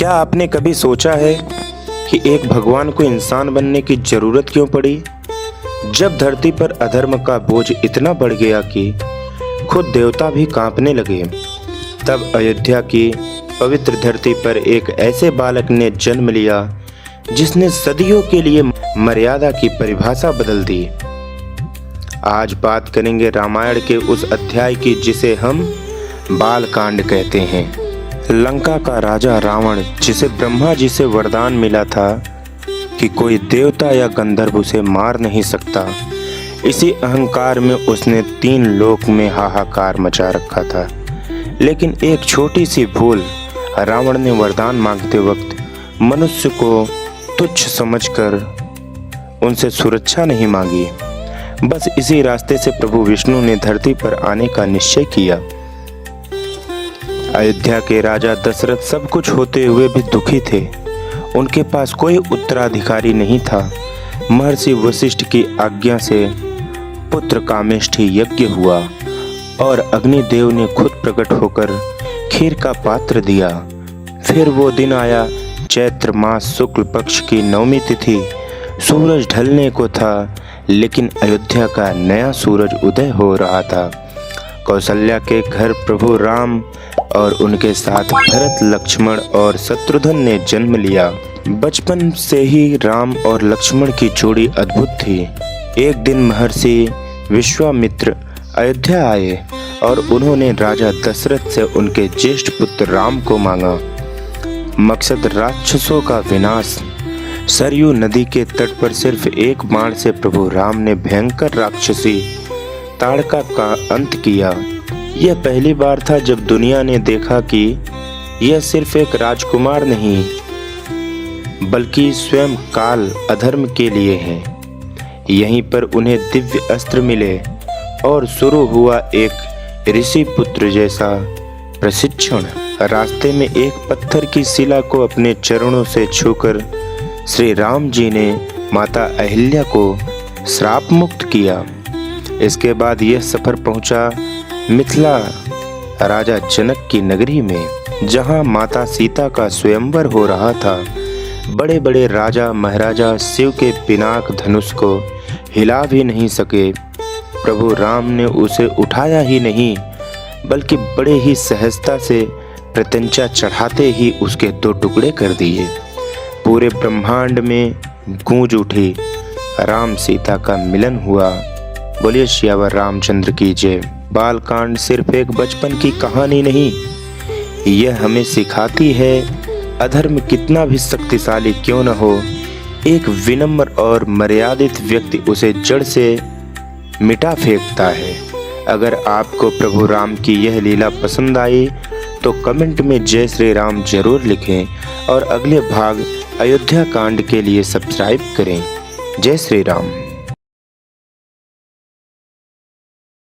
क्या आपने कभी सोचा है कि एक भगवान को इंसान बनने की जरूरत क्यों पड़ी? जब धरती पर अधर्म का बोझ इतना बढ़ गया कि खुद देवता भी कांपने लगे, तब अयोध्या की पवित्र धरती पर एक ऐसे बालक ने जन्म लिया जिसने सदियों के लिए मर्यादा की परिभाषा बदल दी। आज बात करेंगे रामायण के उस अध्याय की जिसे हम बालकांड कहते हैं। लंका का राजा रावण, जिसे ब्रह्मा जी से वरदान मिला था कि कोई देवता या गंधर्व उसे मार नहीं सकता, इसी अहंकार में उसने 3 लोक में हाहाकार मचा रखा था। लेकिन एक छोटी सी भूल, रावण ने वरदान मांगते वक्त मनुष्य को तुच्छ समझकर उनसे सुरक्षा नहीं मांगी। बस इसी रास्ते से प्रभु विष्णु ने धरती पर आने का निश्चय किया। अयोध्या के राजा दशरथ सब कुछ होते हुए भी दुखी थे। उनके पास कोई उत्तराधिकारी नहीं था। महर्षि वशिष्ठ की आज्ञा से पुत्र कामेष्ठी यज्ञ हुआ और अग्निदेव ने खुद प्रकट होकर खीर का पात्र दिया। फिर वो दिन आया, चैत्र मास शुक्ल पक्ष की नवमी तिथि। सूरज ढलने को था, लेकिन अयोध्या का नया सूरज उदय हो रहा था। कौशल्या के घर प्रभु राम और उनके साथ भरत, लक्ष्मण और शत्रुघ्न ने जन्म लिया। बचपन से ही राम और लक्ष्मण की जोड़ी अद्भुत थी। एक दिन महर्षि विश्वामित्र अयोध्या आए और उन्होंने राजा दशरथ से उनके ज्येष्ठ पुत्र राम को मांगा। मकसद राक्षसों का विनाश। सरयू नदी के तट पर सिर्फ एक बाण से प्रभु राम ने भयंकर राक्षसी ताड़का का अंत किया। यह पहली बार था जब दुनिया ने देखा कि यह सिर्फ एक राजकुमार नहीं, बल्कि स्वयं काल अधर्म के लिए है। यहीं पर उन्हें दिव्य अस्त्र मिले और शुरू हुआ एक ऋषि पुत्र जैसा प्रशिक्षण। रास्ते में एक पत्थर की शिला को अपने चरणों से छूकर श्री राम जी ने माता अहिल्या को श्राप मुक्त किया। इसके बाद यह सफर पहुंचा मिथिला राजा जनक की नगरी में, जहां माता सीता का स्वयंवर हो रहा था। बड़े बड़े राजा महाराजा शिव के पिनाक धनुष को हिला भी नहीं सके। प्रभु राम ने उसे उठाया ही नहीं, बल्कि बड़े ही सहजता से प्रत्यंचा चढ़ाते ही उसके 2 टुकड़े कर दिए। पूरे ब्रह्मांड में गूंज उठी, राम सीता का मिलन हुआ। बोलिए सियावर रामचंद्र की जय। बालकांड सिर्फ एक बचपन की कहानी नहीं, यह हमें सिखाती है अधर्म कितना भी शक्तिशाली क्यों न हो, एक विनम्र और मर्यादित व्यक्ति उसे जड़ से मिटा फेंकता है। अगर आपको प्रभु राम की यह लीला पसंद आई तो कमेंट में जय श्री राम जरूर लिखें और अगले भाग अयोध्या कांड के लिए सब्सक्राइब करें। जय श्री राम।